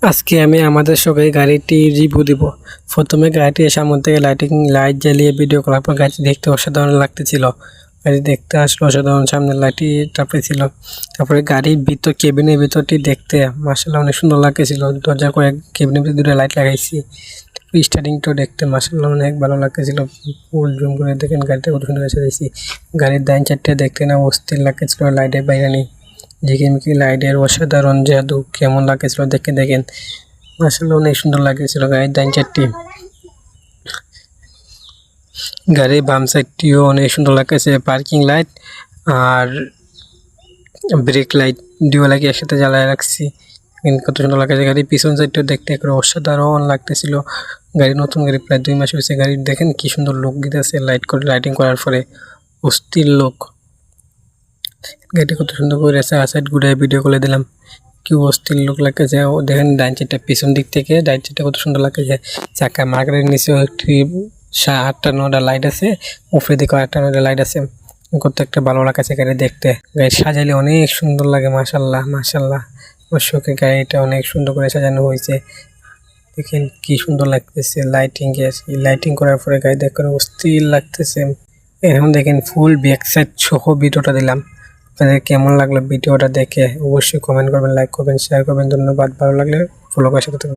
আজকে আমি আমাদের শখের গাড়িটি রিভিউ দিব। প্রথমে গাড়িটি সামনে থেকে লাইট জ্বালিয়ে ভিডিও করার পর গাড়িটি দেখতে অসাধারণ লাগতেছিল। গাড়ি দেখতে আসলে অসাধারণ, সামনের লাইটটি ছিল। তারপরে গাড়ির ভিতর কেবিনের ভিতরটি দেখতে মাশাআল্লাহ অনেক সুন্দর লাগতেছিল। দরজার কয়েক কেবিনের ভিতরে দুটো লাইট লাগাইছি। স্টার্টিংটাও দেখতে মাশাআল্লাহ অনেক ভালো লাগতেছিল। ফুল জুম করে দেখেন গাড়িটা কত সুন্দর সাজাইছি। গাড়ির ডাইন চারটে দেখতে না অস্থির লাগতেছিল, লাইটের বাইরে নেই ঝিকিমিকি লাইটের অসাধারণ জাদু কেমন লাগতেছিল দেখেন আসলে অনেক সুন্দর লাগতেছিল। গাড়ির ডাইন চারটি গাড়ির বাম সাইডটিও অনেক সুন্দর লাগতেছে। পার্কিং লাইট আর ব্রেক লাইট দুটো লাগে একসাথে জ্বালায় রাখছি, কত সুন্দর লাগতেছে। গাড়ির পিছন সাইডটা দেখতে একটু অসাধারণ লাগতেছিল। গাড়ি নতুন গাড়ি, প্রায় 2 মাস হয়েছে। গাড়ির দেখেন কি সুন্দর লুক দিতেছে লাইটিং করার পরে, অস্থির লোক। গাড়িটা কত সুন্দর করে সাইড ঘুরে ভিডিও করে দিলাম, কি অস্থির লোক লাগতেছে। ও দেখেন ডাইন সাইডটা, পিছন দিক থেকে ডাইন সাইডটা কত সুন্দর লাগতেছে। চাকা মার্কেটের নিচেও একটি 8টা-9টা লাইট আছে, উপরে দিকে 8টা-9টা লাইট আছে। কত একটা ভালো লাগছে গাড়ি দেখতে। গাড়ি সাজাইলে অনেক সুন্দর লাগে, মাশাআল্লাহ মাশাআল্লাহ। আমার শোকে গাড়িটা অনেক সুন্দর করে সাজানো হয়েছে। দেখেন কি সুন্দর লাগতেছে লাইটিং করার পরে গাড়ি দেখতে অস্থির লাগতেছে। এখন দেখেন ফুল ব্যাক সাইড সহ ভিডিওটা দিলাম। আপনাদের কেমন লাগলো ভিডিওটা দেখে অবশ্যই কমেন্ট করবেন, লাইক করবেন, শেয়ার করবেন। ধন্যবাদ। ভালো লাগলে ফলো করে সাথে থাকবেন।